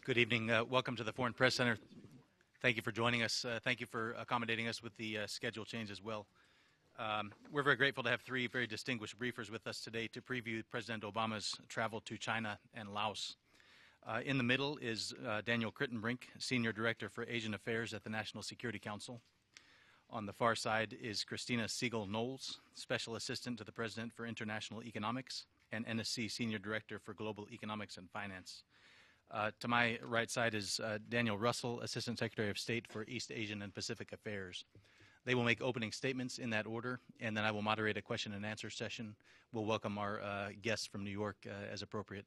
Good evening. Welcome to the Foreign Press Center. Thank you for joining us. Thank you for accommodating us with the schedule change as well. We're very grateful to have three very distinguished briefers with us today to preview President Obama's travel to China and Laos. In the middle is Daniel Kritenbrink, Senior Director for Asian Affairs at the National Security Council. On the far side is Christina Siegel-Knowles, Special Assistant to the President for International Economics and NSC Senior Director for Global Economics and Finance. To my right side is Daniel Russell, Assistant Secretary of State for East Asian and Pacific Affairs. They will make opening statements in that order, and then I will moderate a question and answer session. We'll welcome our guests from New York as appropriate.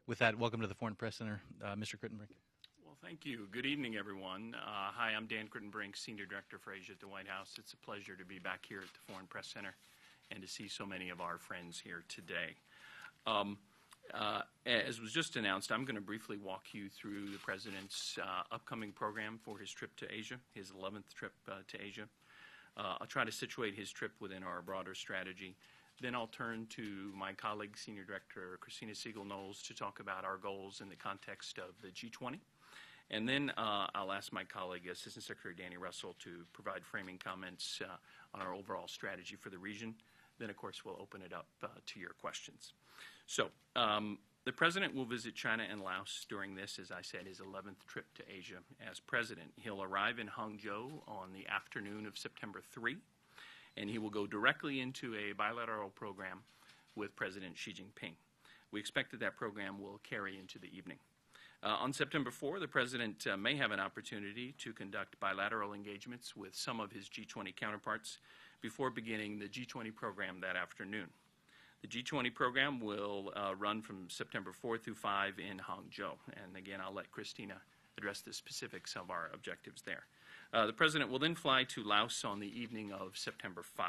With that, welcome to the Foreign Press Center, Mr. Kritenbrink. Well, thank you. Good evening, everyone. Hi, I'm Dan Kritenbrink, Senior Director for Asia at the White House. It's a pleasure to be back here at the Foreign Press Center and to see so many of our friends here today. As was just announced, I'm going to briefly walk you through the President's upcoming program for his trip to Asia, his 11th trip to Asia. I'll try to situate his trip within our broader strategy. Then I'll turn to my colleague, Senior Director Christina Siegel-Knowles, to talk about our goals in the context of the G20. And then I'll ask my colleague, Assistant Secretary Danny Russell, to provide framing comments on our overall strategy for the region. Then, of course, we'll open it up to your questions. So the President will visit China and Laos during this, as I said, his 11th trip to Asia as President. He'll arrive in Hangzhou on the afternoon of September 3, and he will go directly into a bilateral program with President Xi Jinping. We expect that program will carry into the evening. On September 4, the President may have an opportunity to conduct bilateral engagements with some of his G20 counterparts before beginning the G20 program that afternoon. The G20 program will run from September 4 through 5 in Hangzhou. And again, I'll let Christina address the specifics of our objectives there. The President will then fly to Laos on the evening of September 5.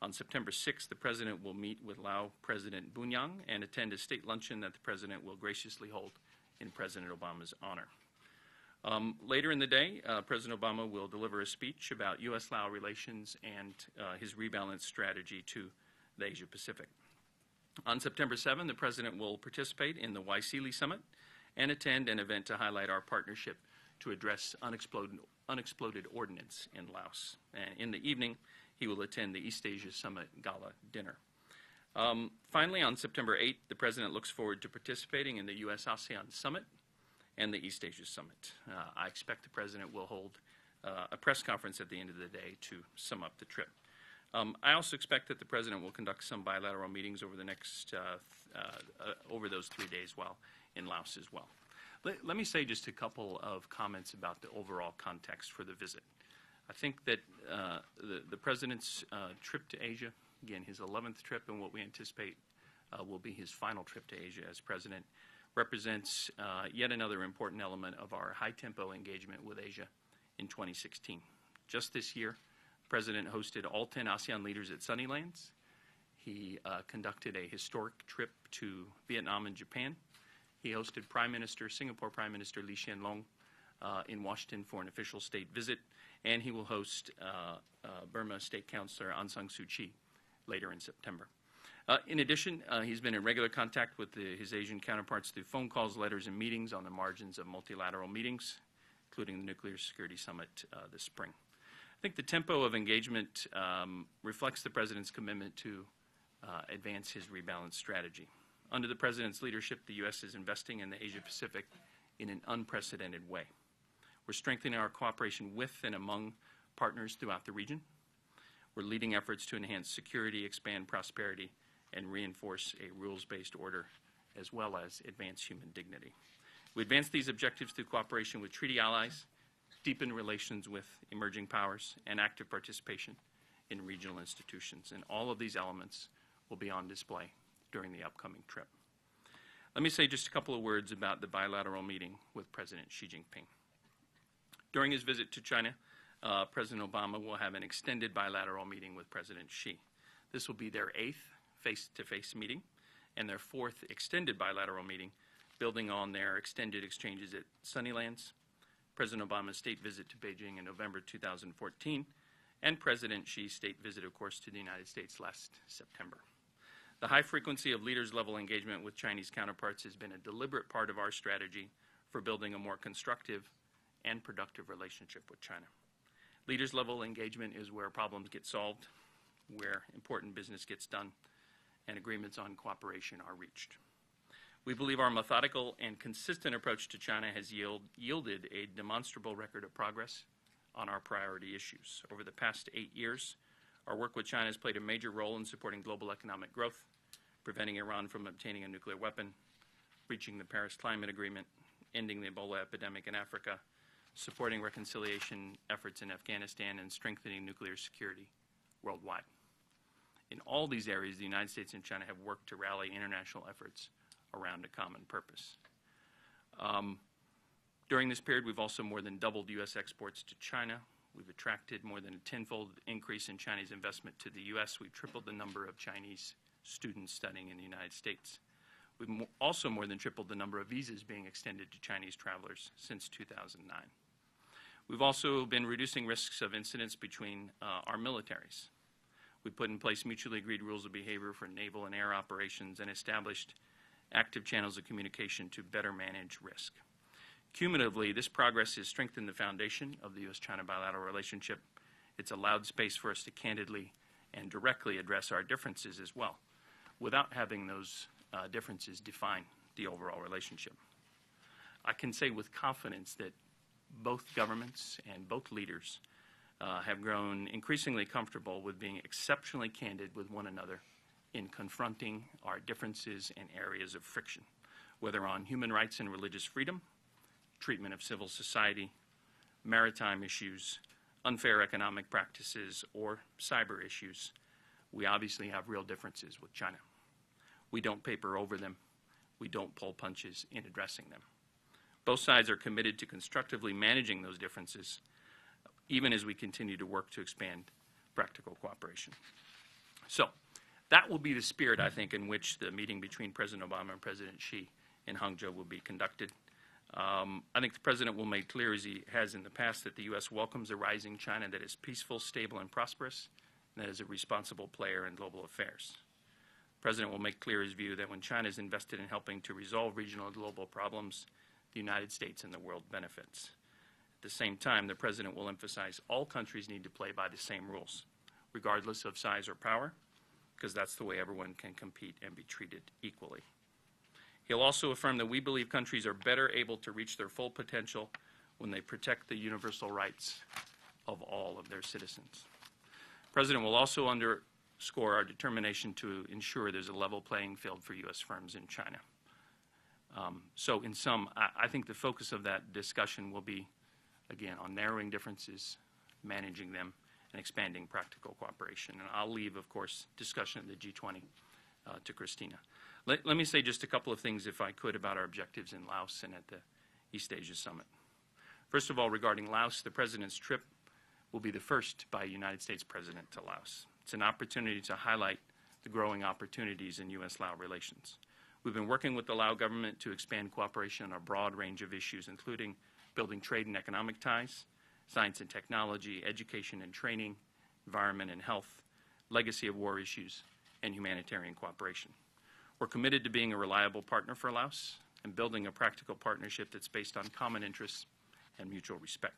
On September 6, the President will meet with Lao President Bunyang and attend a state luncheon that the President will graciously hold in President Obama's honor. Later in the day, President Obama will deliver a speech about U.S.-Lao relations and his rebalance strategy to the Asia-Pacific. On September 7, the President will participate in the Waisili Summit and attend an event to highlight our partnership to address unexploded ordnance in Laos. And in the evening, he will attend the East Asia Summit Gala dinner. Finally, on September 8, the President looks forward to participating in the U.S.-ASEAN Summit and the East Asia Summit. I expect the President will hold a press conference at the end of the day to sum up the trip. I also expect that the President will conduct some bilateral meetings over the next over those 3 days while in Laos as well. Let me say just a couple of comments about the overall context for the visit. I think that the President's trip to Asia, again, his 11th trip and what we anticipate will be his final trip to Asia as President, represents yet another important element of our high-tempo engagement with Asia in 2016. Just this year, the President hosted all 10 ASEAN leaders at Sunnylands. He conducted a historic trip to Vietnam and Japan. He hosted Singapore Prime Minister Lee Hsien Loong in Washington for an official state visit, and he will host Burma State Councilor Aung San Suu Kyi later in September. In addition, he's been in regular contact with his Asian counterparts through phone calls, letters, and meetings on the margins of multilateral meetings, including the Nuclear Security Summit this spring. I think the tempo of engagement reflects the President's commitment to advance his rebalance strategy. Under the President's leadership, the U.S. is investing in the Asia-Pacific in an unprecedented way. We're strengthening our cooperation with and among partners throughout the region. We're leading efforts to enhance security, expand prosperity, and reinforce a rules-based order, as well as advance human dignity. We advance these objectives through cooperation with treaty allies, deepen relations with emerging powers, and active participation in regional institutions. And all of these elements will be on display during the upcoming trip. Let me say just a couple of words about the bilateral meeting with President Xi Jinping. During his visit to China, President Obama will have an extended bilateral meeting with President Xi. This will be their 8th face-to-face meeting and their 4th extended bilateral meeting, building on their extended exchanges at Sunnylands, President Obama's state visit to Beijing in November 2014, and President Xi's state visit, of course, to the United States last September. The high frequency of leaders-level engagement with Chinese counterparts has been a deliberate part of our strategy for building a more constructive and productive relationship with China. Leaders-level engagement is where problems get solved, where important business gets done, and agreements on cooperation are reached. We believe our methodical and consistent approach to China has yielded a demonstrable record of progress on our priority issues. Over the past 8 years, our work with China has played a major role in supporting global economic growth, preventing Iran from obtaining a nuclear weapon, reaching the Paris Climate Agreement, ending the Ebola epidemic in Africa, supporting reconciliation efforts in Afghanistan, and strengthening nuclear security worldwide. In all these areas, the United States and China have worked to rally international efforts around a common purpose. During this period, we've also more than doubled U.S. exports to China. We've attracted more than a tenfold increase in Chinese investment to the U.S. We've tripled the number of Chinese students studying in the United States. We've also more than tripled the number of visas being extended to Chinese travelers since 2009. We've also been reducing risks of incidents between our militaries. We put in place mutually agreed rules of behavior for naval and air operations and established active channels of communication to better manage risk. Cumulatively, this progress has strengthened the foundation of the U.S.-China bilateral relationship. It's allowed space for us to candidly and directly address our differences as well, without having those differences define the overall relationship. I can say with confidence that both governments and both leaders have grown increasingly comfortable with being exceptionally candid with one another in confronting our differences in areas of friction, whether on human rights and religious freedom, treatment of civil society, maritime issues, unfair economic practices, or cyber issues. We obviously have real differences with China. We don't paper over them. We don't pull punches in addressing them. Both sides are committed to constructively managing those differences, even as we continue to work to expand practical cooperation. So that will be the spirit, I think, in which the meeting between President Obama and President Xi in Hangzhou will be conducted. I think the President will make clear, as he has in the past, that the U.S. welcomes a rising China that is peaceful, stable, and prosperous, and that is a responsible player in global affairs. The President will make clear his view that when China is invested in helping to resolve regional and global problems, the United States and the world benefits. At the same time, the President will emphasize all countries need to play by the same rules, regardless of size or power, because that's the way everyone can compete and be treated equally. He'll also affirm that we believe countries are better able to reach their full potential when they protect the universal rights of all of their citizens. The President will also underscore our determination to ensure there's a level playing field for U.S. firms in China. So in sum, I think the focus of that discussion will be, again, on narrowing differences, managing them, and expanding practical cooperation. And I'll leave, of course, discussion at the G20 to Christina. Let me say just a couple of things, if I could, about our objectives in Laos and at the East Asia Summit. First of all, regarding Laos, the President's trip will be the first by a United States President to Laos. It's an opportunity to highlight the growing opportunities in U.S.-Lao relations. We've been working with the Lao government to expand cooperation on a broad range of issues, including building trade and economic ties, science and technology, education and training, environment and health, legacy of war issues, and humanitarian cooperation. We're committed to being a reliable partner for Laos and building a practical partnership that's based on common interests and mutual respect.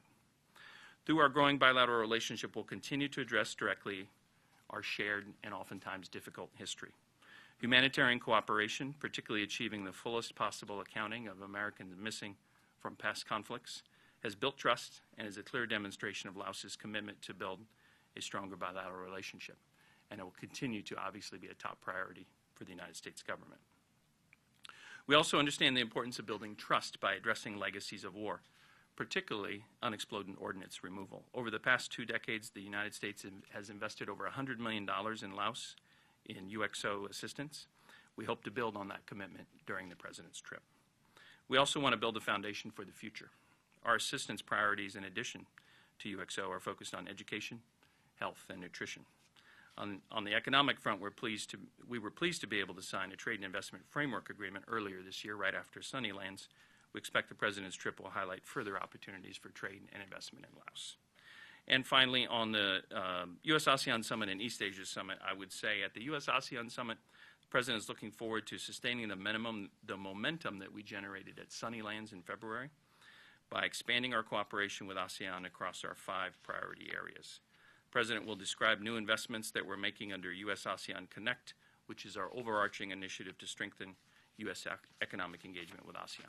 Through our growing bilateral relationship, we'll continue to address directly our shared and oftentimes difficult history. Humanitarian cooperation, particularly achieving the fullest possible accounting of Americans missing from past conflicts, has built trust and is a clear demonstration of Laos's commitment to build a stronger bilateral relationship. And it will continue to obviously be a top priority for the United States government. We also understand the importance of building trust by addressing legacies of war, particularly unexploded ordnance removal. Over the past 2 decades, the United States has invested over $100 million in Laos in UXO assistance. We hope to build on that commitment during the President's trip. We also want to build a foundation for the future. Our assistance priorities, in addition to UXO, are focused on education, health, and nutrition. On the economic front, we were pleased to be able to sign a trade and investment framework agreement earlier this year, right after Sunnylands. We expect the President's trip will highlight further opportunities for trade and investment in Laos. And finally, on the U.S.-ASEAN Summit and East Asia Summit, I would say at the U.S.-ASEAN Summit, The President is looking forward to sustaining the momentum that we generated at Sunnylands in February by expanding our cooperation with ASEAN across our 5 priority areas. The President will describe new investments that we're making under U.S.-ASEAN Connect, which is our overarching initiative to strengthen U.S. economic engagement with ASEAN.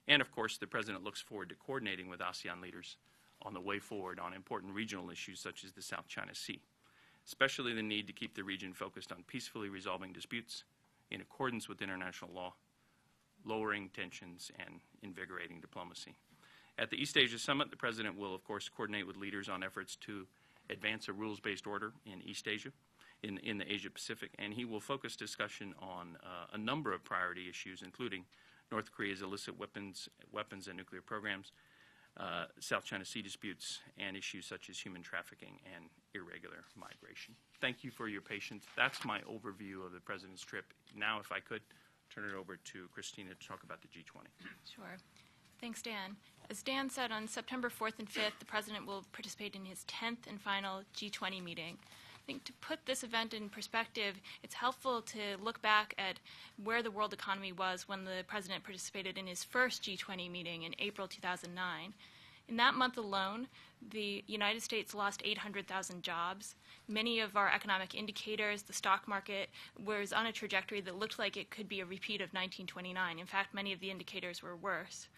And, of course, the President looks forward to coordinating with ASEAN leaders on the way forward on important regional issues such as the South China Sea, especially the need to keep the region focused on peacefully resolving disputes in accordance with international law, lowering tensions, and invigorating diplomacy. At the East Asia Summit, the President will, of course, coordinate with leaders on efforts to advance a rules-based order in East Asia, in the Asia-Pacific, and he will focus discussion on a number of priority issues, including North Korea's illicit weapons and nuclear programs, South China Sea disputes, and issues such as human trafficking and irregular migration. Thank you for your patience. That's my overview of the President's trip. Now, if I could, turn it over to Christina to talk about the G20. Sure. Thanks, Dan. As Dan said, on September 4th and 5th, the President will participate in his 10th and final G20 meeting. I think to put this event in perspective, it's helpful to look back at where the world economy was when the President participated in his first G20 meeting in April 2009. In that month alone, the United States lost 800,000 jobs. Many of our economic indicators, the stock market, was on a trajectory that looked like it could be a repeat of 1929. In fact, many of the indicators were worse.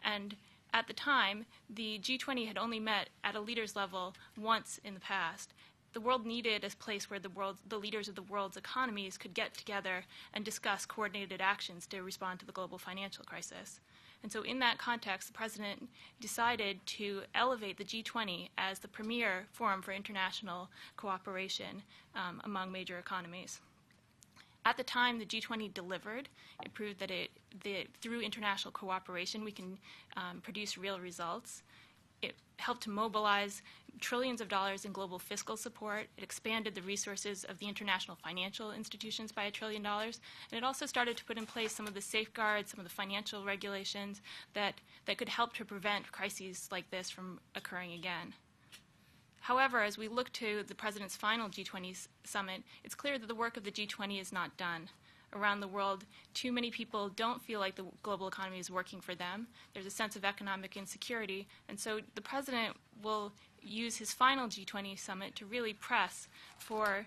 And at the time, the G20 had only met at a leaders level once in the past. The world needed a place where the leaders of the world's economies could get together and discuss coordinated actions to respond to the global financial crisis. And so in that context, the President decided to elevate the G20 as the premier forum for international cooperation among major economies. At the time, the G20 delivered. It proved that through international cooperation, we can produce real results. It helped to mobilize trillions of dollars in global fiscal support. It expanded the resources of the international financial institutions by $1 trillion. And it also started to put in place some of the safeguards, some of the financial regulations that could help to prevent crises like this from occurring again. However, as we look to the President's final G20 summit, it's clear that the work of the G20 is not done. Around the world, too many people don't feel like the global economy is working for them. There's a sense of economic insecurity, and so the President will use his final G20 summit to really press for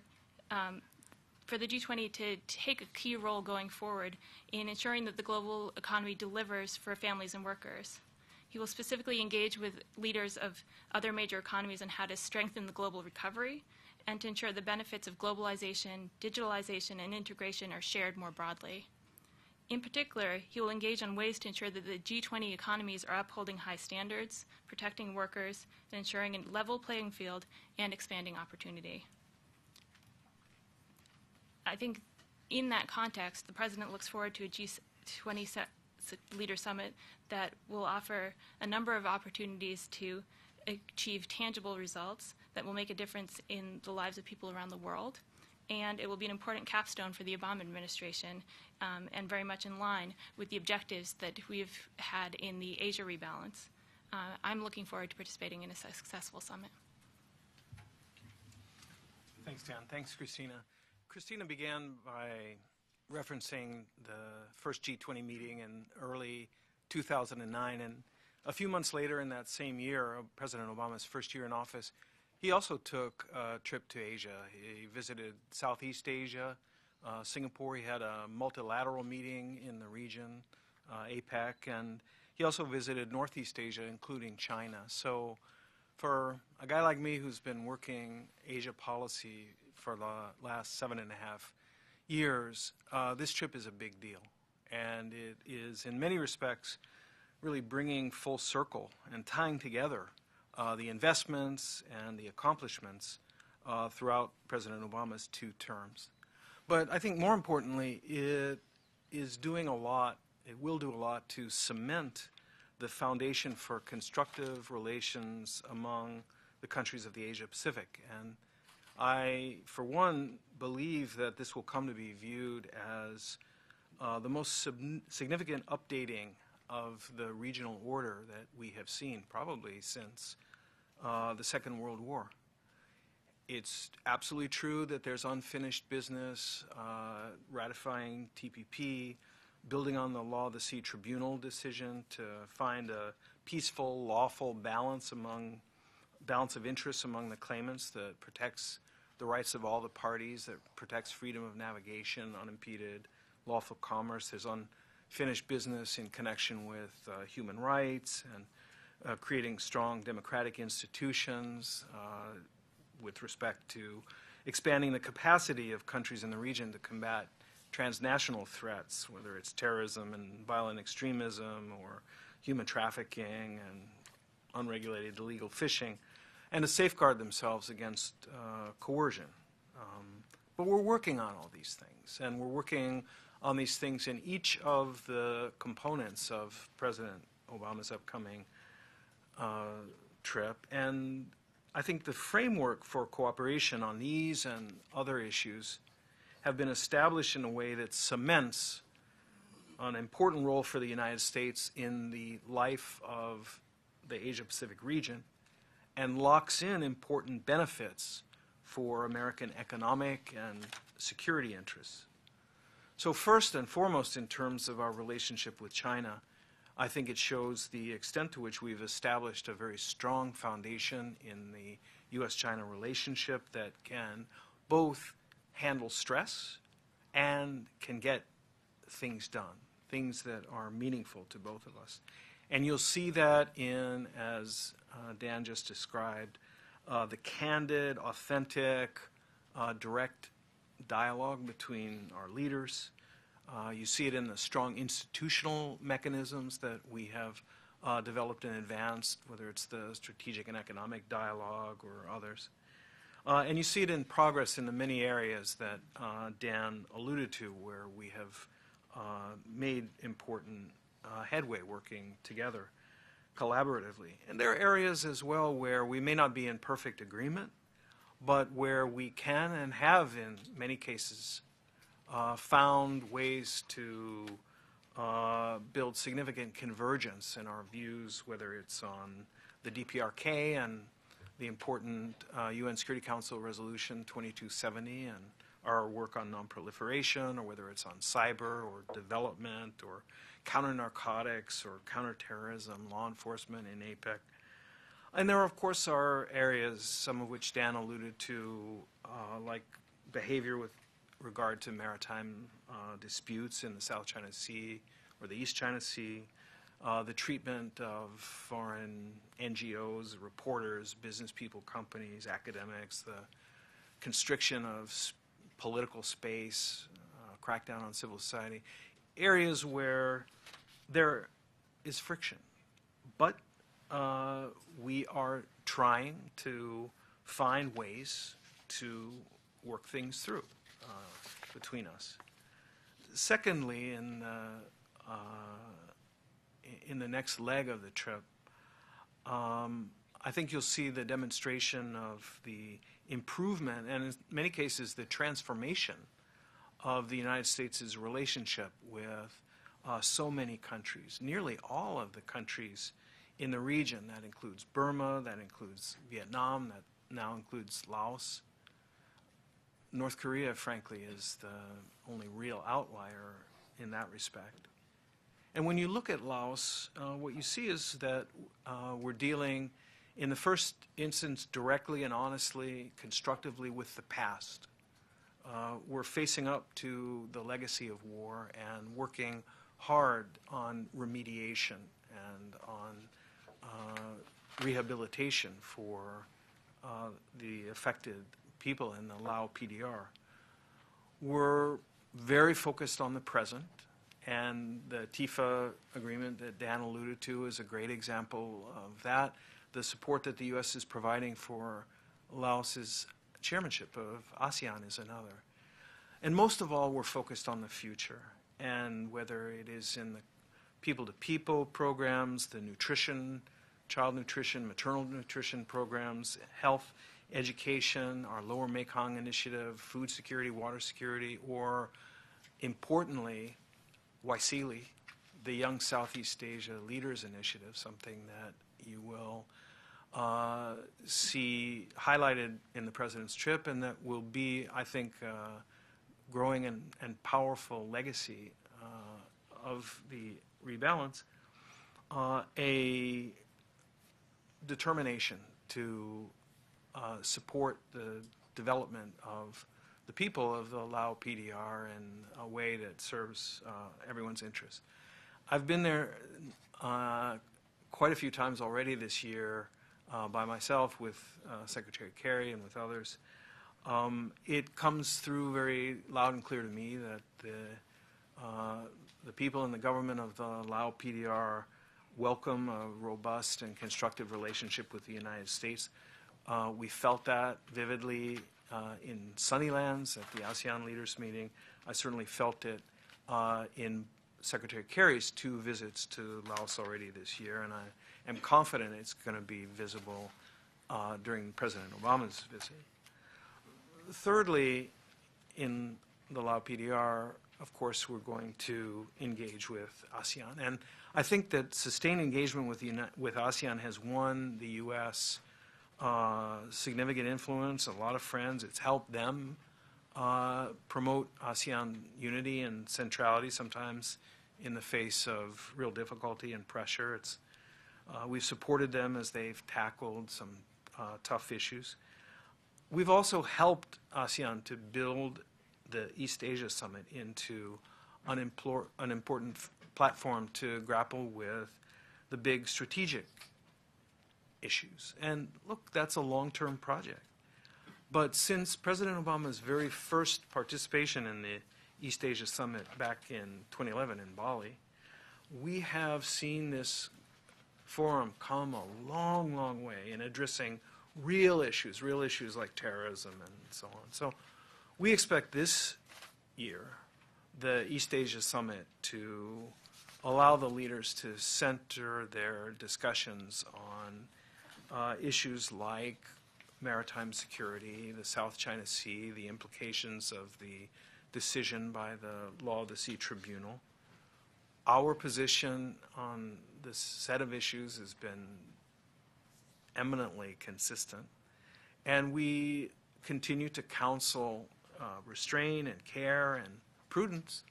the G20 to take a key role going forward in ensuring that the global economy delivers for families and workers. He will specifically engage with leaders of other major economies on how to strengthen the global recovery and to ensure the benefits of globalization, digitalization, and integration are shared more broadly. In particular, he will engage on ways to ensure that the G20 economies are upholding high standards, protecting workers, and ensuring a level playing field and expanding opportunity. I think in that context, the President looks forward to a G20 leader summit that will offer a number of opportunities to achieve tangible results that will make a difference in the lives of people around the world. And it will be an important capstone for the Obama administration and very much in line with the objectives that we've had in the Asia rebalance. I'm looking forward to participating in a successful summit. Thanks, Dan. Thanks, Christina. Christina began by referencing the first G20 meeting in early 2009, and a few months later in that same year, President Obama's first year in office, he also took a trip to Asia. He visited Southeast Asia, Singapore. He had a multilateral meeting in the region, APEC, and he also visited Northeast Asia, including China. So for a guy like me who's been working Asia policy for the last 7.5 years, this trip is a big deal. And it is, in many respects, really bringing full circle and tying together the investments and the accomplishments throughout President Obama's 2 terms. But I think more importantly, it is doing a lot, it will do a lot to cement the foundation for constructive relations among the countries of the Asia-Pacific. And I, for one, believe that this will come to be viewed as the most significant updating of the regional order that we have seen probably since the Second World War. It's absolutely true that there's unfinished business, ratifying TPP, building on the Law of the Sea Tribunal decision to find a peaceful, lawful balance of interests among the claimants that protects the rights of all the parties, that protects freedom of navigation, unimpeded, lawful commerce. There's unfinished business in connection with human rights and creating strong democratic institutions, with respect to expanding the capacity of countries in the region to combat transnational threats, whether it's terrorism and violent extremism or human trafficking and unregulated illegal fishing, and to safeguard themselves against coercion. But we're working on all these things, and we're working on these things in each of the components of President Obama's upcoming trip. And I think the framework for cooperation on these and other issues have been established in a way that cements an important role for the United States in the life of the Asia-Pacific region and locks in important benefits for American economic and security interests. So first and foremost, in terms of our relationship with China, I think it shows the extent to which we've established a very strong foundation in the U.S.-China relationship that can both handle stress and can get things done, things that are meaningful to both of us. And you'll see that in, as Dan just described, the candid, authentic, direct dialogue between our leaders. You see it in the strong institutional mechanisms that we have developed and advanced, whether it's the strategic and economic dialogue or others. And you see it in progress in the many areas that Dan alluded to, where we have made important headway working together collaboratively. And there are areas as well where we may not be in perfect agreement, but where we can and have in many cases found ways to build significant convergence in our views, whether it's on the DPRK and the important UN Security Council Resolution 2270 and our work on nonproliferation, or whether it's on cyber or development or counter-narcotics or counterterrorism, law enforcement in APEC. And there, of course, are areas, some of which Dan alluded to, like behavior with regard to maritime disputes in the South China Sea or the East China Sea, the treatment of foreign NGOs, reporters, business people, companies, academics, the constriction of political space, crackdown on civil society, areas where there is friction. But we are trying to find ways to work things through between us. Secondly, in the next leg of the trip, I think you'll see the demonstration of the improvement and in many cases the transformation of the United States' relationship with so many countries, nearly all of the countries in the region. That includes Burma, that includes Vietnam, that now includes Laos. North Korea, frankly, is the only real outlier in that respect. And when you look at Laos, what you see is that we're dealing, in the first instance, directly and honestly, constructively with the past. We're facing up to the legacy of war and working hard on remediation and on rehabilitation for the affected people in the Lao PDR. We're very focused on the present, and the TIFA agreement that Dan alluded to is a great example of that. The support that the U.S. is providing for Laos's chairmanship of ASEAN is another. And most of all, we're focused on the future, and whether it is in the people-to-people programs, the nutrition, child nutrition, maternal nutrition programs, health, education, our Lower Mekong Initiative, food security, water security, or importantly, WISELI, the Young Southeast Asia Leaders Initiative, something that you will see highlighted in the President's trip, and that will be, I think, growing and powerful legacy of the rebalance, a determination to support the development of the people of the Lao PDR in a way that serves everyone's interests. I've been there quite a few times already this year by myself, with Secretary Kerry and with others. It comes through very loud and clear to me that the people in the government of the Lao PDR welcome a robust and constructive relationship with the United States. We felt that vividly in Sunnylands at the ASEAN leaders meeting. I certainly felt it in Secretary Kerry's 2 visits to Laos already this year, and I am confident it's going to be visible during President Obama's visit. Thirdly, in the Lao PDR, of course, we're going to engage with ASEAN. And I think that sustained engagement with ASEAN has won the U.S. Significant influence, a lot of friends. It's helped them promote ASEAN unity and centrality, sometimes in the face of real difficulty and pressure. We've supported them as they've tackled some tough issues. We've also helped ASEAN to build the East Asia Summit into an important platform to grapple with the big strategic issues. And look, that's a long-term project. But since President Obama's very first participation in the East Asia Summit back in 2011 in Bali, we have seen this forum come a long, long way in addressing real issues like terrorism and so on. So we expect this year the East Asia Summit to allow the leaders to center their discussions on issues like maritime security, the South China Sea, the implications of the decision by the Law of the Sea Tribunal. Our position on this set of issues has been eminently consistent, and we continue to counsel restraint and care and prudence.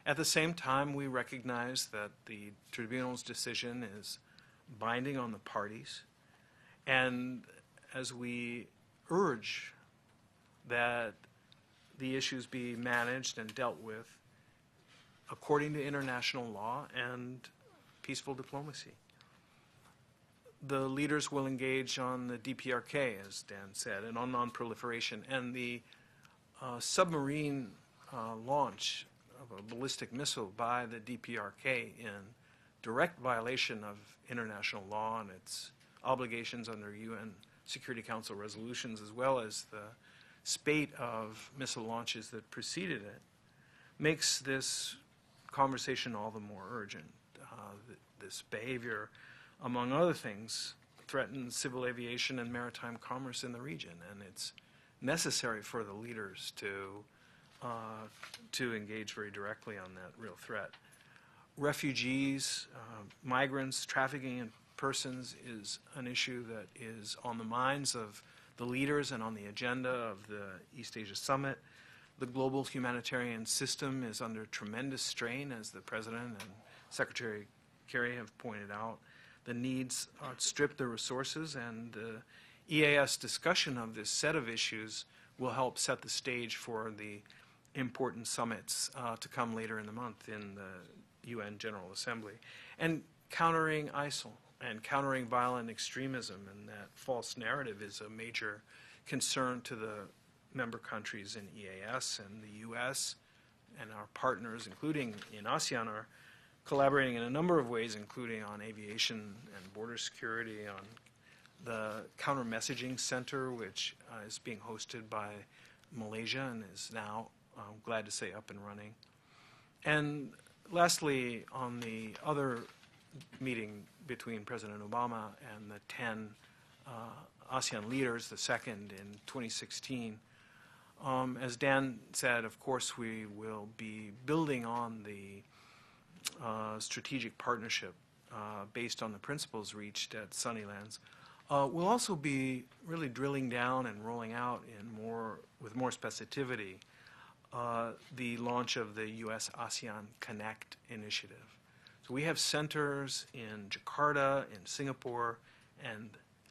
At the same time, we recognize that the tribunal's decision is binding on the parties, and as we urge that the issues be managed and dealt with according to international law and peaceful diplomacy. The leaders will engage on the DPRK, as Dan said, and on non-proliferation, and the submarine launch of a ballistic missile by the DPRK in direct violation of international law and its obligations under UN Security Council resolutions, as well as the spate of missile launches that preceded it, makes this conversation all the more urgent. This behavior, among other things, threatens civil aviation and maritime commerce in the region, and it's necessary for the leaders to engage very directly on that real threat. Refugees, migrants, trafficking in persons is an issue that is on the minds of the leaders and on the agenda of the East Asia Summit. The global humanitarian system is under tremendous strain, as the President and Secretary Kerry have pointed out. The needs outstrip the resources, and the EAS discussion of this set of issues will help set the stage for the important summits to come later in the month in the UN General Assembly. And countering ISIL and countering violent extremism and that false narrative is a major concern to the member countries in EAS, and the U.S. and our partners, including in ASEAN, are collaborating in a number of ways, including on aviation and border security, on the counter-messaging center, which is being hosted by Malaysia and is now, I'm glad to say, up and running. And lastly, on the other meeting between President Obama and the 10 ASEAN leaders, the second in 2016, as Dan said, of course, we will be building on the strategic partnership based on the principles reached at Sunnylands. We'll also be really drilling down and rolling out with more specificity the launch of the U.S.-ASEAN Connect initiative. So we have centers in Jakarta, in Singapore, and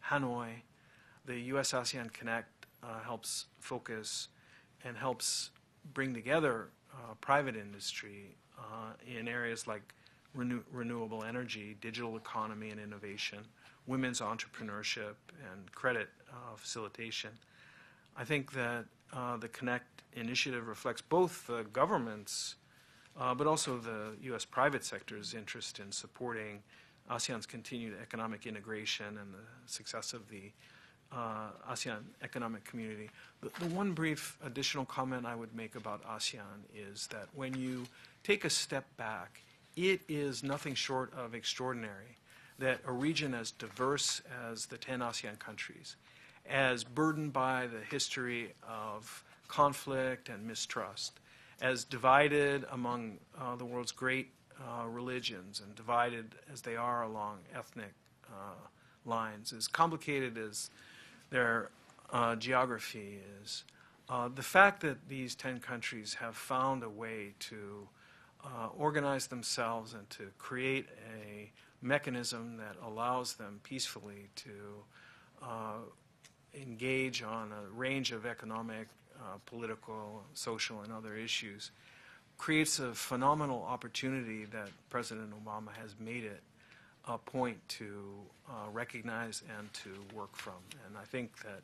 Hanoi. The U.S.-ASEAN Connect helps focus and helps bring together private industry in areas like renewable energy, digital economy and innovation, women's entrepreneurship, and credit facilitation. I think that the Connect initiative reflects both the government's but also the U.S. private sector's interest in supporting ASEAN's continued economic integration and the success of the ASEAN economic community. The one brief additional comment I would make about ASEAN is that when you take a step back, it is nothing short of extraordinary that a region as diverse as the 10 ASEAN countries, as burdened by the history of conflict and mistrust, as divided among the world's great religions and divided as they are along ethnic lines, as complicated as their geography is, the fact that these 10 countries have found a way to organize themselves and to create a mechanism that allows them peacefully to engage on a range of economic, political, social, and other issues creates a phenomenal opportunity that President Obama has made it a point to recognize and to work from. And I think that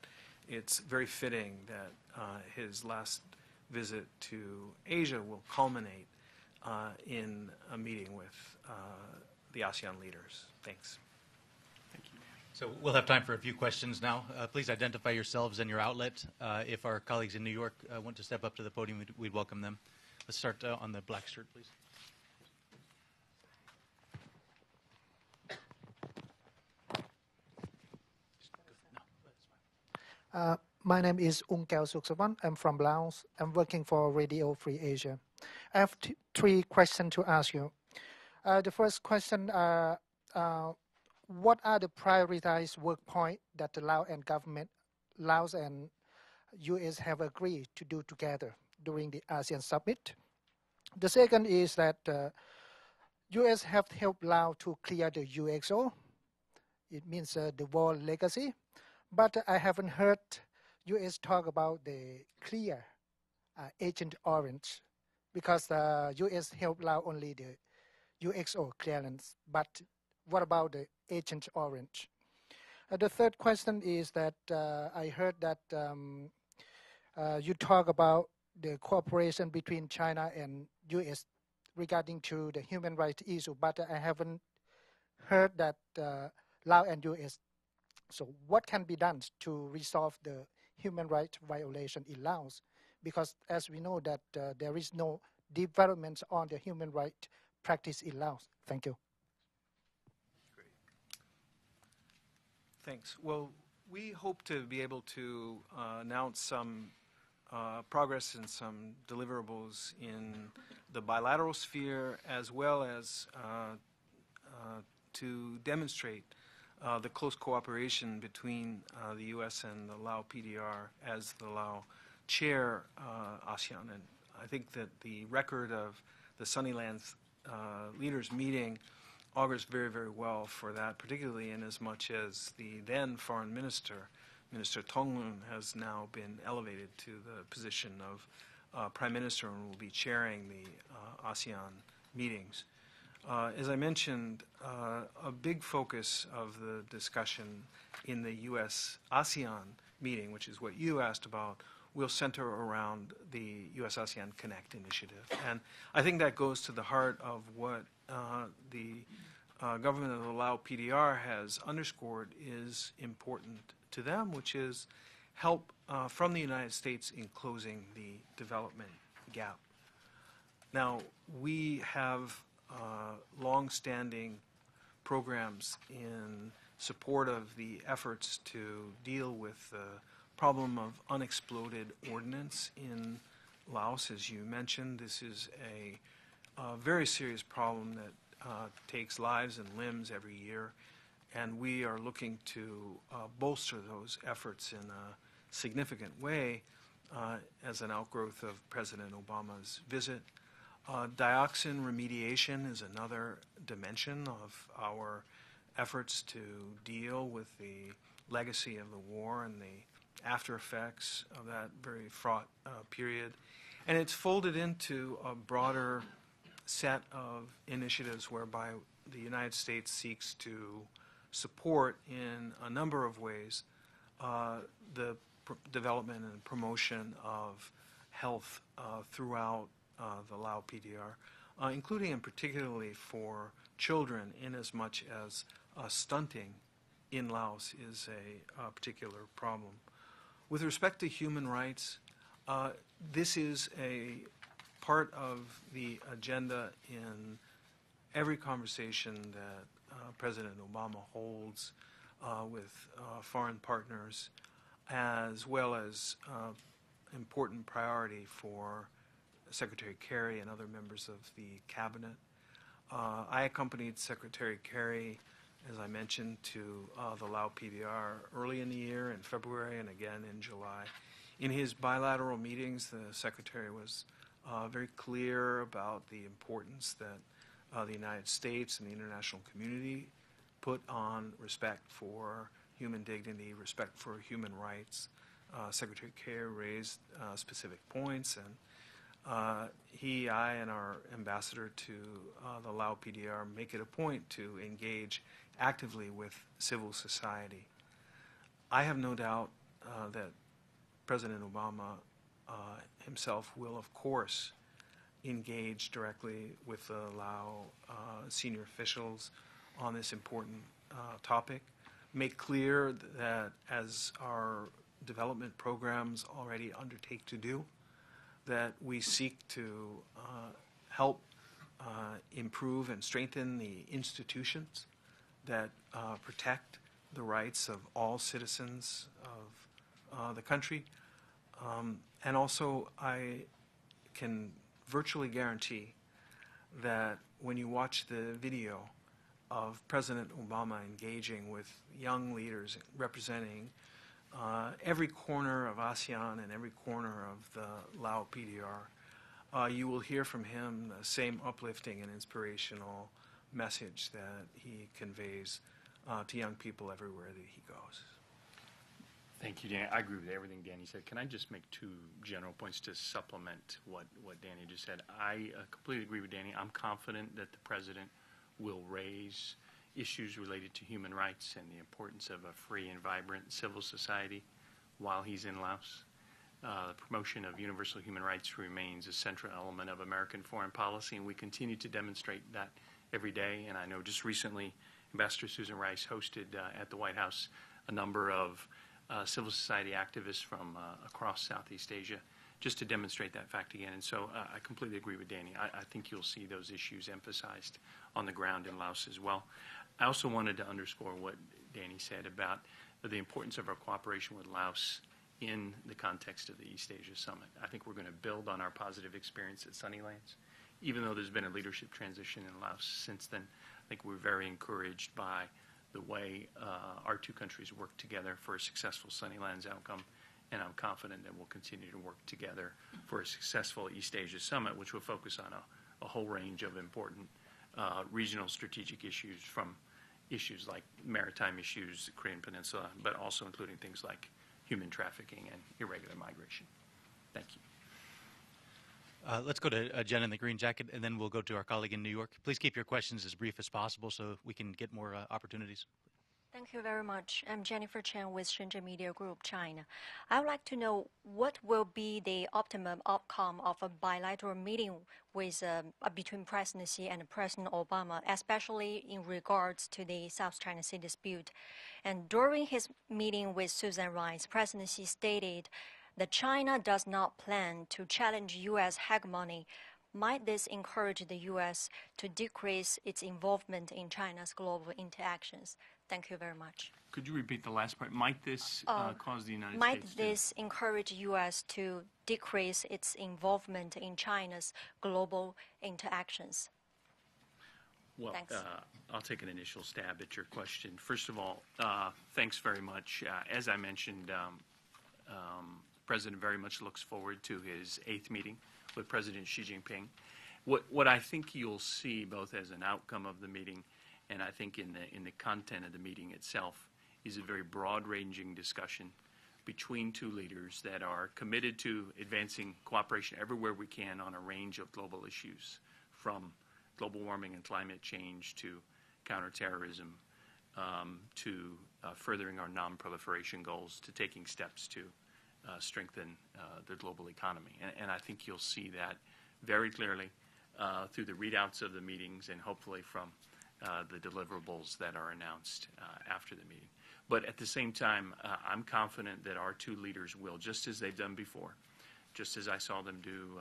it's very fitting that his last visit to Asia will culminate in a meeting with the ASEAN leaders. Thanks. So we'll have time for a few questions now. Please identify yourselves and your outlet. If our colleagues in New York want to step up to the podium, we'd welcome them. Let's start on the black shirt, please. My name is Ung Keo Suksavan. I'm from Laos. I'm working for Radio Free Asia. I have three questions to ask you. The first question, what are the prioritized work points that the Laos and U.S. have agreed to do together during the ASEAN summit? The second is that U.S. have helped Laos to clear the UXO. It means the war legacy. But I haven't heard U.S. talk about the clear Agent Orange because the U.S. helped Laos only the UXO clearance. But what about the Agent Orange? The third question is that I heard that you talk about the cooperation between China and U.S. regarding to the human rights issue, but I haven't heard that Laos and U.S. So what can be done to resolve the human rights violation in Laos? Because as we know that there is no development on the human rights practice in Laos. Thank you. Great. Thanks. Well, we hope to be able to announce some progress and some deliverables in the bilateral sphere, as well as to demonstrate the close cooperation between the U.S. and the Lao PDR as the Lao chair ASEAN. And I think that the record of the Sunnylands leaders meeting augurs very, very well for that, particularly in as much as the then foreign minister, Minister Tonglun, has now been elevated to the position of prime minister and will be chairing the ASEAN meetings. As I mentioned, a big focus of the discussion in the U.S.-ASEAN meeting, which is what you asked about, will center around the U.S.-ASEAN Connect initiative. And I think that goes to the heart of what the government of the Lao PDR has underscored is important to them, which is help from the United States in closing the development gap. Now, we have long-standing programs in support of the efforts to deal with the problem of unexploded ordnance in Laos. As you mentioned, this is a very serious problem that takes lives and limbs every year. and we are looking to bolster those efforts in a significant way as an outgrowth of President Obama's visit. Dioxin remediation is another dimension of our efforts to deal with the legacy of the war and the after effects of that very fraught period. And it's folded into a broader set of initiatives whereby the United States seeks to support in a number of ways the development and promotion of health throughout the Lao PDR, including and particularly for children, in as much as stunting in Laos is a particular problem. With respect to human rights, this is a part of the agenda in every conversation that President Obama holds with foreign partners, as well as important priority for Secretary Kerry and other members of the cabinet. I accompanied Secretary Kerry, as I mentioned, to the Lao PDR early in the year in February and again in July. In his bilateral meetings, the Secretary was very clear about the importance that the United States and the international community put on respect for human dignity, respect for human rights. Secretary Kerry raised specific points, and I, and our ambassador to the Lao PDR make it a point to engage actively with civil society. I have no doubt that President Obama himself will, of course, engage directly with the Lao senior officials on this important topic, make clear that, as our development programs already undertake to do, that we seek to help improve and strengthen the institutions that protect the rights of all citizens of the country. And also, I can virtually guarantee that when you watch the video of President Obama engaging with young leaders representing every corner of ASEAN and every corner of the Lao PDR, you will hear from him the same uplifting and inspirational message that he conveys to young people everywhere that he goes. Thank you, Danny. I agree with everything Danny said. Can I just make two general points to supplement what Danny just said? I completely agree with Danny. I'm confident that the President will raise issues related to human rights and the importance of a free and vibrant civil society while he's in Laos. The promotion of universal human rights remains a central element of American foreign policy, and we continue to demonstrate that every day. And I know just recently Ambassador Susan Rice hosted at the White House a number of civil society activists from across Southeast Asia just to demonstrate that fact again. And so I completely agree with Danny. I think you'll see those issues emphasized on the ground in Laos as well. I also wanted to underscore what Danny said about the importance of our cooperation with Laos in the context of the East Asia Summit. I think we're going to build on our positive experience at Sunnylands. Even though there's been a leadership transition in Laos since then, I think we're very encouraged by the way our two countries work together for a successful Sunnylands outcome, and I'm confident that we'll continue to work together for a successful East Asia Summit, which will focus on a whole range of important regional strategic issues, from issues like maritime issues, the Korean Peninsula, but also including things like human trafficking and irregular migration. Thank you. Let's go to Jen in the green jacket, and then we'll go to our colleague in New York. Please keep your questions as brief as possible so we can get more opportunities. Thank you very much. I'm Jennifer Chen with Shenzhen Media Group, China. I would like to know what will be the optimum outcome of a bilateral meeting with between President Xi and President Obama, especially in regards to the South China Sea dispute. And during his meeting with Susan Rice, President Xi stated that China does not plan to challenge U.S. hegemony. Might this encourage the U.S. to decrease its involvement in China's global interactions? Thank you very much. Could you repeat the last part? Might this cause the United Might States this encourage U.S. to decrease its involvement in China's global interactions? Well, Thanks. I'll take an initial stab at your question. First of all, thanks very much. As I mentioned, the President very much looks forward to his 8th meeting with President Xi Jinping. What I think you'll see, both as an outcome of the meeting and I think in the content of the meeting itself, is a very broad-ranging discussion between two leaders that are committed to advancing cooperation everywhere we can on a range of global issues, from global warming and climate change to counterterrorism, to furthering our non-proliferation goals, to taking steps to strengthen the global economy. And I think you'll see that very clearly through the readouts of the meetings and hopefully from the deliverables that are announced after the meeting. But at the same time, I'm confident that our two leaders will, just as they've done before, just as I saw them do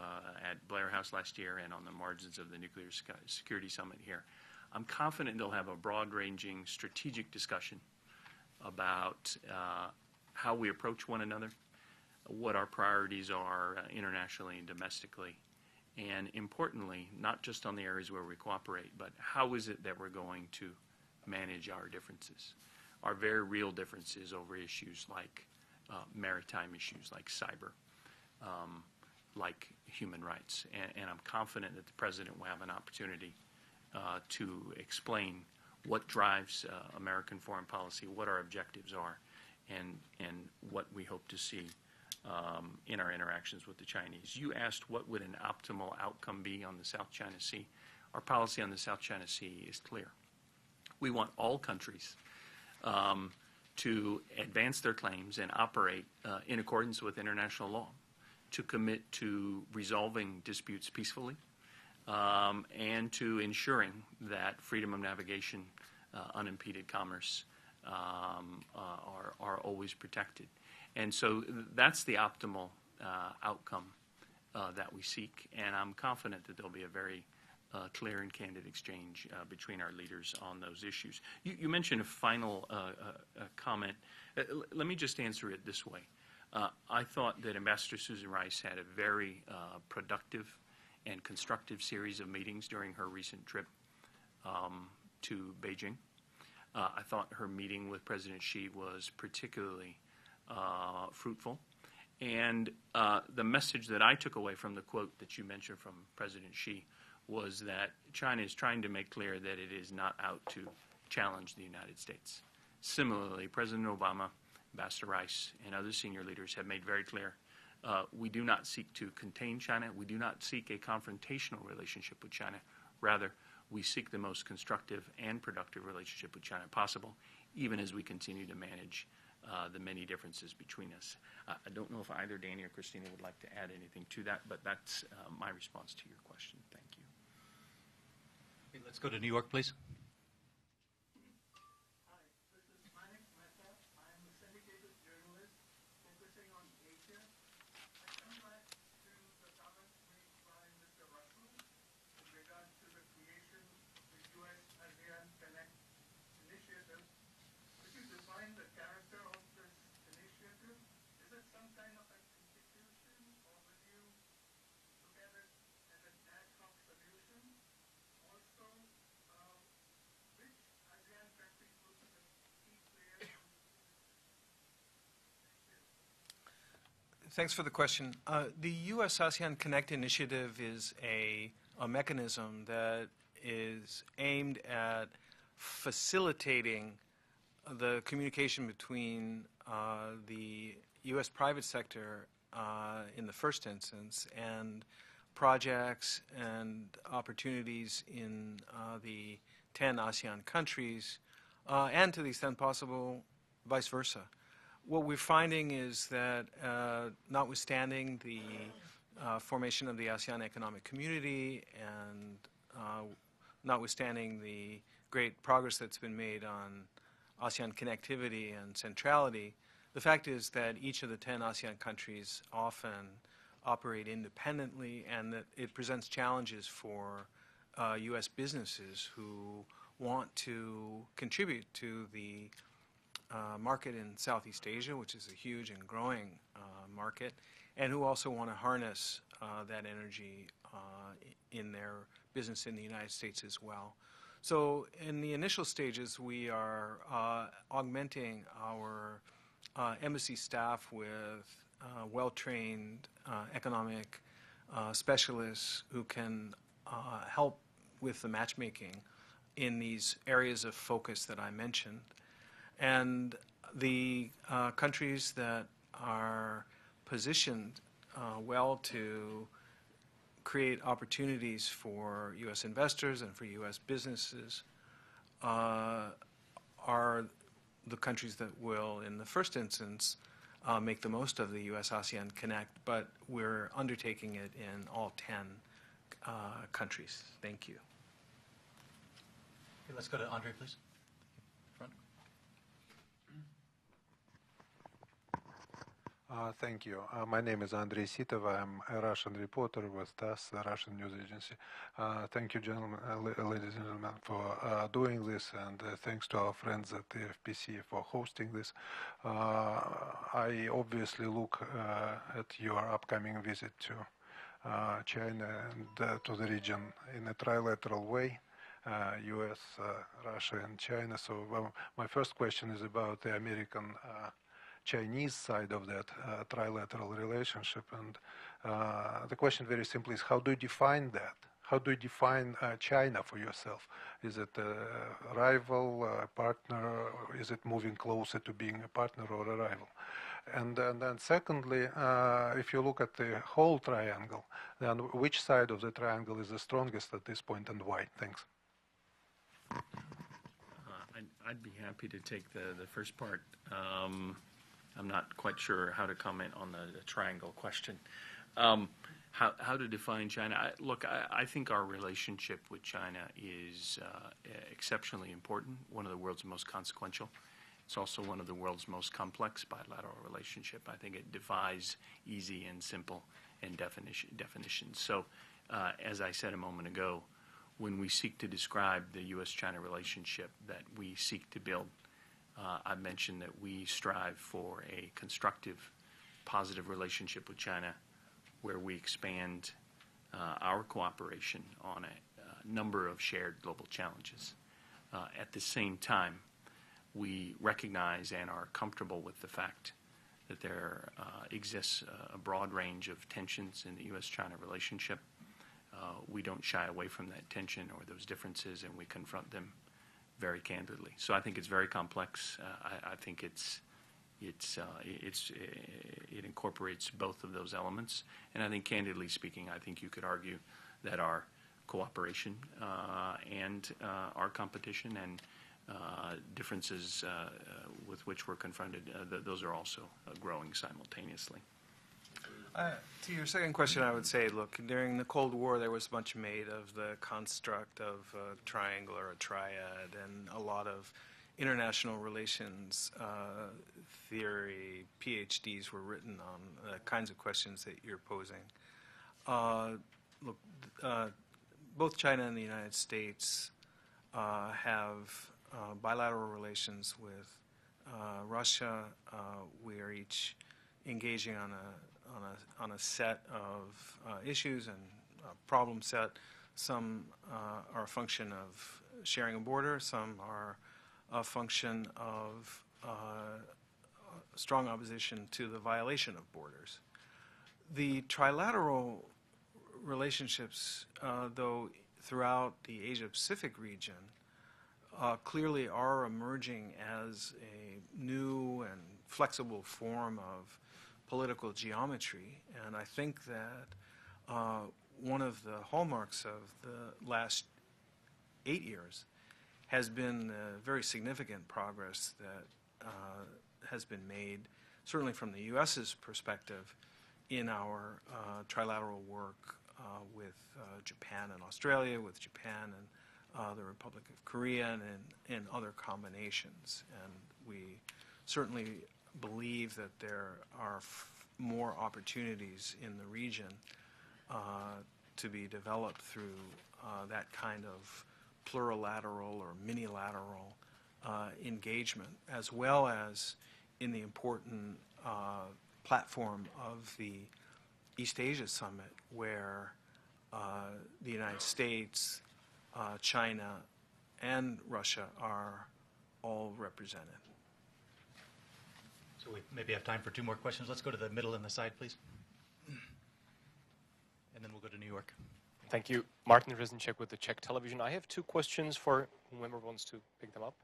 at Blair House last year and on the margins of the Nuclear Security Summit here, I'm confident they'll have a broad-ranging strategic discussion about how we approach one another, what our priorities are internationally and domestically, and importantly, not just on the areas where we cooperate, but how is it that we're going to manage our differences, our very real differences over issues like maritime issues, like cyber, like human rights. And I'm confident that the President will have an opportunity to explain what drives American foreign policy, what our objectives are, and what we hope to see in our interactions with the Chinese. You asked what would an optimal outcome be on the South China Sea. Our policy on the South China Sea is clear. We want all countries to advance their claims and operate in accordance with international law, to commit to resolving disputes peacefully, and to ensuring that freedom of navigation, unimpeded commerce are always protected. And so that's the optimal outcome that we seek, and I'm confident that there'll be a very clear and candid exchange between our leaders on those issues. You mentioned a final comment. Let me just answer it this way. I thought that Ambassador Susan Rice had a very productive and constructive series of meetings during her recent trip to Beijing. I thought her meeting with President Xi was particularly fruitful. And the message that I took away from the quote that you mentioned from President Xi was that China is trying to make clear that it is not out to challenge the United States. Similarly, President Obama, Ambassador Rice, and other senior leaders have made very clear we do not seek to contain China. We do not seek a confrontational relationship with China. Rather, we seek the most constructive and productive relationship with China possible, even as we continue to manage the many differences between us. I don't know if either Danny or Christina would like to add anything to that, but that's my response to your question. Thank you. Okay, let's go to New York, please. Hi, this is Manik Mehta. I am a syndicated journalist focusing on Asia. I come back to the comments made by Mr. Russell in regard to the creation of the U.S.-ASEAN Connect initiative. Could you define the character of this initiative? Is it some kind of an institution, or will you look at it as an ad hoc solution? Also, which ASEAN countries will be the key players in this initiative? Thanks for the question. The U.S.-ASEAN Connect initiative is a mechanism that is aimed at facilitating the communication between the U.S. private sector in the first instance and projects and opportunities in the 10 ASEAN countries, and to the extent possible, vice versa. What we're finding is that notwithstanding the formation of the ASEAN Economic Community and notwithstanding the great progress that's been made on ASEAN connectivity and centrality, the fact is that each of the 10 ASEAN countries often operate independently, and that it presents challenges for U.S. businesses who want to contribute to the market in Southeast Asia, which is a huge and growing market, and who also want to harness that energy in their business in the United States as well. So in the initial stages, we are augmenting our embassy staff with well-trained economic specialists who can help with the matchmaking in these areas of focus that I mentioned. And the countries that are positioned well to create opportunities for U.S. investors and for U.S. businesses are the countries that will, in the first instance, make the most of the U.S.-ASEAN Connect, but we're undertaking it in all 10 countries. Thank you. Okay, let's go to Andre, please. Front. Thank you. My name is Andrei Sitov. I'm a Russian reporter with TASS, the Russian news agency. Thank you, gentlemen, ladies and gentlemen, for doing this, and thanks to our friends at the FPC for hosting this. I obviously look at your upcoming visit to China and to the region in a trilateral way. U.S., Russia, and China. So my first question is about the American Chinese side of that trilateral relationship. And the question very simply is, how do you define that? How do you define China for yourself? Is it a rival, a partner, or is it moving closer to being a partner or a rival? And then secondly, if you look at the whole triangle, then which side of the triangle is the strongest at this point and why? Thanks. I'd be happy to take the first part. I'm not quite sure how to comment on the triangle question. How to define China? I think our relationship with China is exceptionally important, one of the world's most consequential. It's also one of the world's most complex bilateral relationship. I think it defies easy and simple and definitions. So, as I said a moment ago, when we seek to describe the U.S.-China relationship that we seek to build, I mentioned that we strive for a constructive, positive relationship with China where we expand our cooperation on a number of shared global challenges. At the same time, we recognize and are comfortable with the fact that there exists a broad range of tensions in the U.S.-China relationship. We don't shy away from that tension or those differences, and we confront them very candidly. So I think it's very complex. I think it incorporates both of those elements. And I think, candidly speaking, I think you could argue that our cooperation and our competition and differences with which we're confronted, those are also growing simultaneously. To your second question, I would say, look, during the Cold War, there was much made of the construct of a triangle or a triad, and a lot of international relations theory PhDs were written on the kinds of questions that you're posing. Look, both China and the United States have bilateral relations with Russia. We are each engaging on a set of issues and problem set. Some are a function of sharing a border. Some are a function of strong opposition to the violation of borders. The trilateral relationships, though, throughout the Asia-Pacific region clearly are emerging as a new and flexible form of political geometry. And I think that one of the hallmarks of the last 8 years has been very significant progress that has been made, certainly from the U.S.'s perspective, in our trilateral work with Japan and Australia, with Japan and the Republic of Korea, and other combinations. And we certainly believe that there are more opportunities in the region to be developed through that kind of plurilateral or minilateral engagement, as well as in the important platform of the East Asia Summit, where the United States, China, and Russia are all represented. So we maybe have time for 2 more questions. Let's go to the middle and the side, please. And then we'll go to New York. Thank you. Martin Rysenchek with the Czech Television. I have 2 questions for whomever wants to pick them up.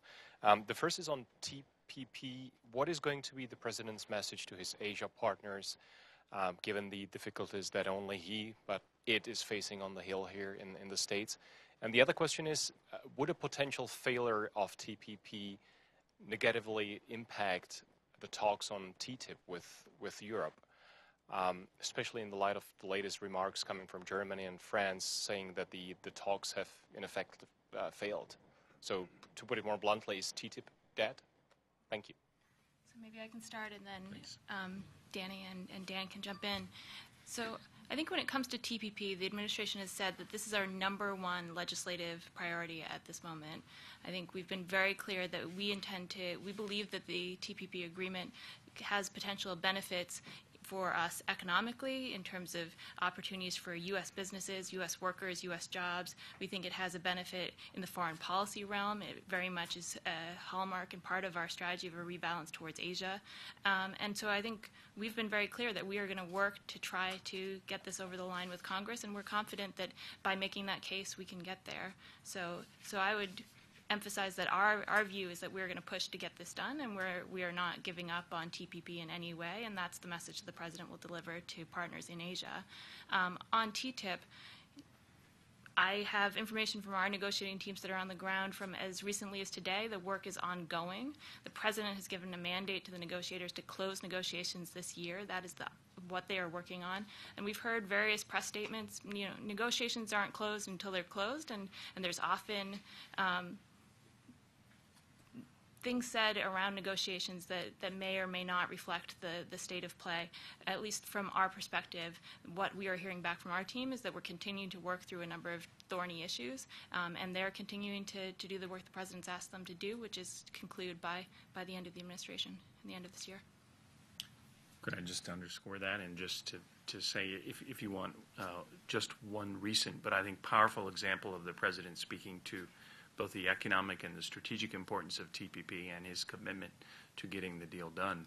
The first is on TPP. What is going to be the president's message to his Asia partners, given the difficulties that only he, but it is facing on the Hill here in the States? And the other question is, would a potential failure of TPP negatively impact the talks on TTIP with Europe? Especially in the light of the latest remarks coming from Germany and France saying that the talks have in effect failed. So to put it more bluntly, is TTIP dead? Thank you. So maybe I can start, and then Danny and Dan can jump in. So I think when it comes to TPP, the administration has said that this is our #1 legislative priority at this moment. I think we've been very clear that we believe that the TPP agreement has potential benefits for us economically in terms of opportunities for U.S. businesses, U.S. workers, U.S. jobs. We think it has a benefit in the foreign policy realm. It very much is a hallmark and part of our strategy of a rebalance towards Asia. And so I think we've been very clear that we are going to work to try to get this over the line with Congress, and we're confident that by making that case, we can get there. So I would emphasize that our view is that we're going to push to get this done, and we are not giving up on TPP in any way, and that's the message that the President will deliver to partners in Asia. On TTIP, I have information from our negotiating teams that are on the ground from as recently as today. The work is ongoing. The President has given a mandate to the negotiators to close negotiations this year. That is what they are working on. And we've heard various press statements. Negotiations aren't closed until they're closed, and there's often things said around negotiations that may or may not reflect the state of play. At least from our perspective, what we are hearing back from our team is that we're continuing to work through a number of thorny issues, and they're continuing to do the work the President's asked them to do, which is conclude by the end of the administration, in the end of this year. Could I just underscore that and just to say, if you want, just one recent but I think powerful example of the President speaking to both the economic and the strategic importance of TPP and his commitment to getting the deal done,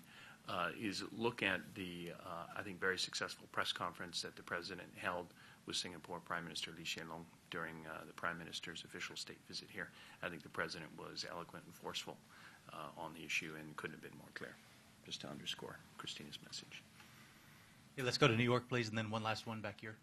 is look at the, I think, very successful press conference that the President held with Singapore Prime Minister Lee Hsien Loong during the Prime Minister's official state visit here. I think the President was eloquent and forceful on the issue and couldn't have been more clear, just to underscore Christina's message. Okay, let's go to New York, please, and then one last one back here.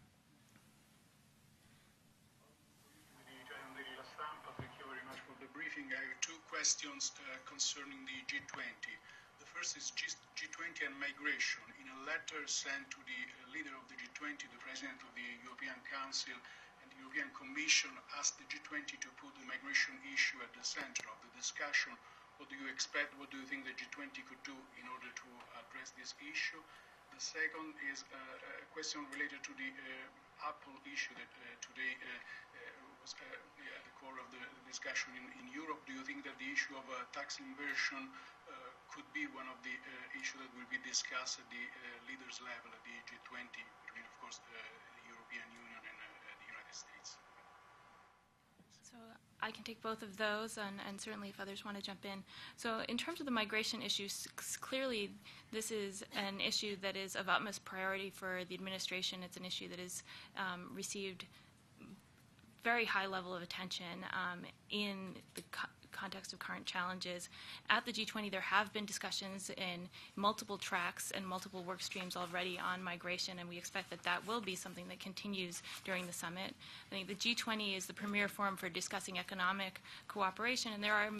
I have 2 questions concerning the G20. The first is G20 and migration. In a letter sent to the leader of the G20, the President of the European Council and the European Commission asked the G20 to put the migration issue at the center of the discussion. What do you expect? What do you think the G20 could do in order to address this issue? The second is a question related to the Apple issue that today was at the core of the discussion in Europe. Do you think that the issue of tax inversion could be one of the issues that will be discussed at the leaders level at the G20 between, of course, the European Union and the United States? So I can take both of those, and certainly if others want to jump in. So in terms of the migration issues, clearly this is an issue that is of utmost priority for the administration. It's an issue that has received very high level of attention in the context of current challenges. At the G20, there have been discussions in multiple tracks and multiple work streams already on migration, and we expect that that will be something that continues during the summit. I think the G20 is the premier forum for discussing economic cooperation, and there are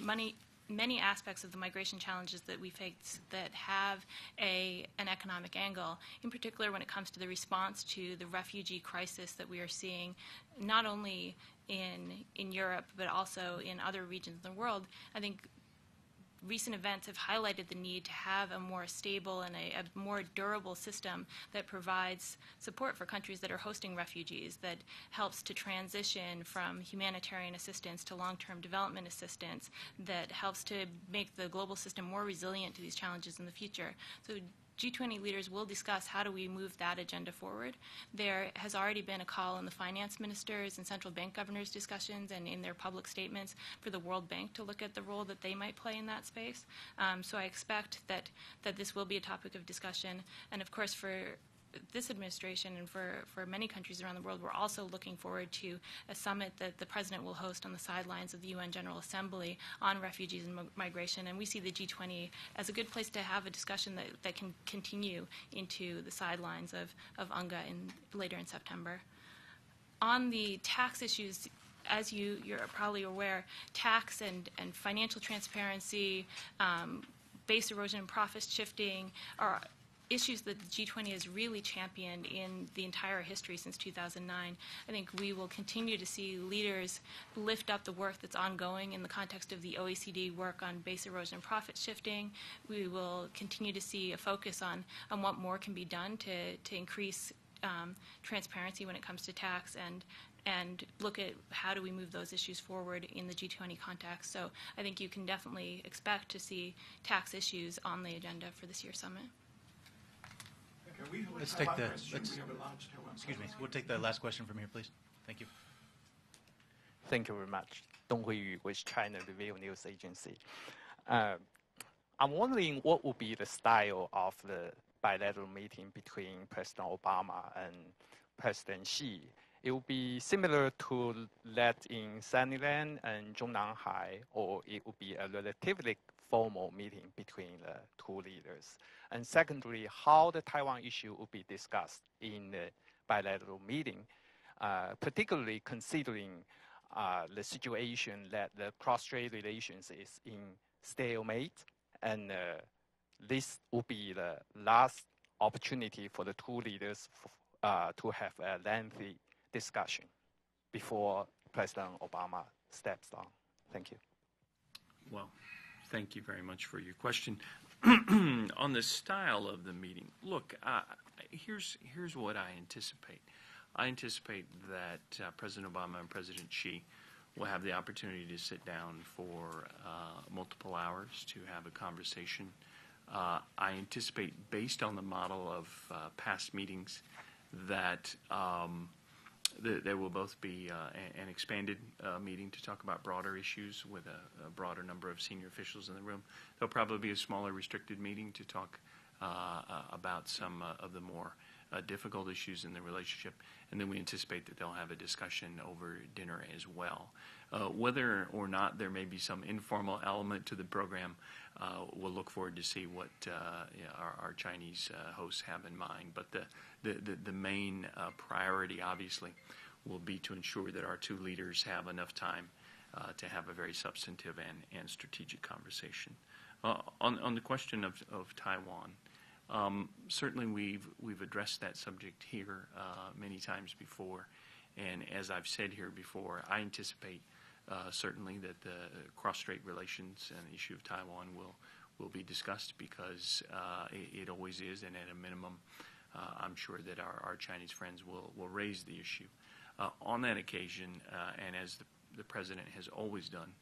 many aspects of the migration challenges that we face that have an economic angle, in particular when it comes to the response to the refugee crisis that we are seeing not only in Europe but also in other regions of the world. I think recent events have highlighted the need to have a more stable and a more durable system that provides support for countries that are hosting refugees, that helps to transition from humanitarian assistance to long-term development assistance, that helps to make the global system more resilient to these challenges in the future. So G20 leaders will discuss how do we move that agenda forward. There has already been a call in the finance ministers and central bank governors discussions and in their public statements for the World Bank to look at the role that they might play in that space. So I expect that this will be a topic of discussion. And of course, for this administration and for many countries around the world, we're also looking forward to a summit that the President will host on the sidelines of the UN General Assembly on refugees and migration. And we see the G20 as a good place to have a discussion that can continue into the sidelines of UNGA later in September. On the tax issues, as you're probably aware, tax and financial transparency, base erosion and profit shifting are issues that the G20 has really championed in the entire history since 2009. I think we will continue to see leaders lift up the work that's ongoing in the context of the OECD work on base erosion and profit shifting. We will continue to see a focus on what more can be done to increase transparency when it comes to tax and look at how do we move those issues forward in the G20 context. So I think you can definitely expect to see tax issues on the agenda for this year's summit. Let's take the, excuse me, we'll take the last question from here, please. Thank you. Thank you very much. Dong Huiyu with China Review News Agency. I'm wondering what would be the style of the bilateral meeting between President Obama and President Xi. It will be similar to that in Sunnyland and Zhongnanhai, or it would be a relatively formal meeting between the two leaders. And secondly, how the Taiwan issue will be discussed in the bilateral meeting, particularly considering the situation that the cross-strait relations is in stalemate, and this will be the last opportunity for the two leaders to have a lengthy discussion before President Obama steps down. Thank you. Well, thank you very much for your question. On the style of the meeting, look, here's what I anticipate. I anticipate that President Obama and President Xi will have the opportunity to sit down for multiple hours to have a conversation. I anticipate, based on the model of past meetings, that there will both be an expanded meeting to talk about broader issues with a broader number of senior officials in the room. There'll probably be a smaller restricted meeting to talk about some of the more difficult issues in the relationship. And then we anticipate that they'll have a discussion over dinner as well. Whether or not there may be some informal element to the program, we'll look forward to see what our Chinese hosts have in mind. But the main priority, obviously, will be to ensure that our two leaders have enough time to have a very substantive and strategic conversation. On the question of Taiwan, certainly we've addressed that subject here many times before. And as I've said here before, I anticipate certainly that the cross-strait relations and the issue of Taiwan will be discussed, because it always is, and at a minimum, I'm sure that our Chinese friends will raise the issue. On that occasion, and as the President has always done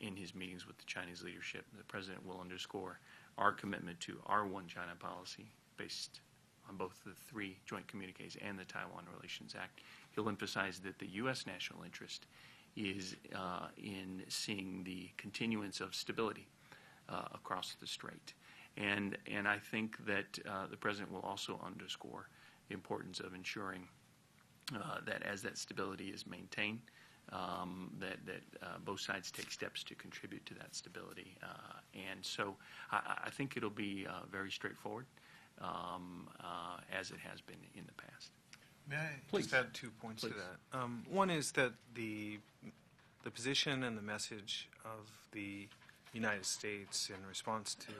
in his meetings with the Chinese leadership, the President will underscore our commitment to our One China policy based on both the 3 joint communiques and the Taiwan Relations Act. He'll emphasize that the U.S. national interest is in seeing the continuance of stability across the strait. And I think that the President will also underscore the importance of ensuring that as that stability is maintained, that both sides take steps to contribute to that stability. And so I think it'll be very straightforward, as it has been in the past. May I Please. just add 2 points to that? One is that the position and the message of the United States in response to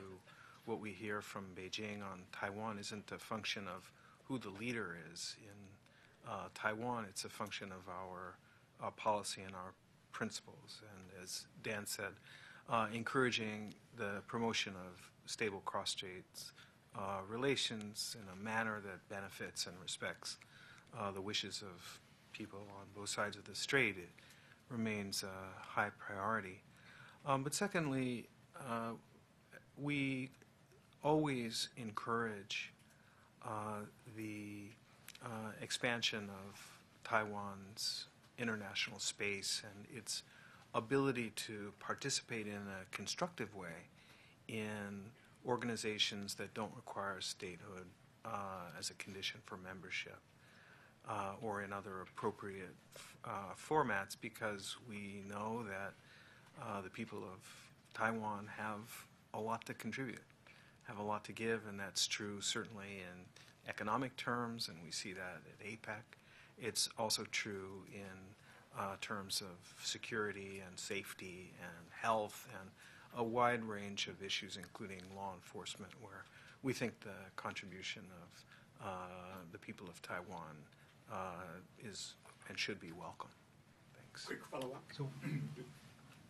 what we hear from Beijing on Taiwan isn't a function of who the leader is in Taiwan. It's a function of our policy and our principles. And as Dan said, encouraging the promotion of stable cross-strait relations in a manner that benefits and respects the wishes of people on both sides of the strait, it remains a high priority. But secondly, we always encourage the expansion of Taiwan's international space and its ability to participate in a constructive way in organizations that don't require statehood as a condition for membership, or in other appropriate formats, because we know that the people of Taiwan have a lot to contribute, have a lot to give, and that's true certainly in economic terms, and we see that at APEC. It's also true in terms of security and safety and health and a wide range of issues, including law enforcement, where we think the contribution of the people of Taiwan is and should be welcome. Thanks. Quick follow-up. So,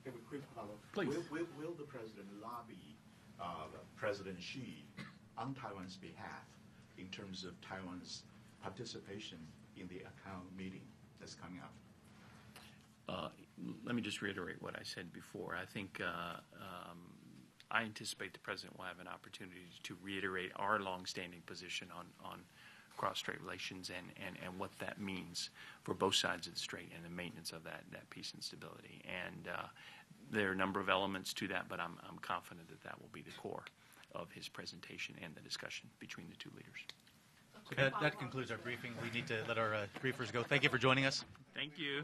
have a quick follow-up. Please. Will the president lobby President Xi on Taiwan's behalf in terms of Taiwan's participation in the ACAO meeting that's coming up? Let me just reiterate what I said before. I think I anticipate the president will have an opportunity to reiterate our longstanding position on cross-strait relations and what that means for both sides of the strait and the maintenance of that peace and stability. And there are a number of elements to that, but I'm confident that that will be the core of his presentation and the discussion between the two leaders. So that concludes our briefing. We need to let our briefers go. Thank you for joining us. Thank you.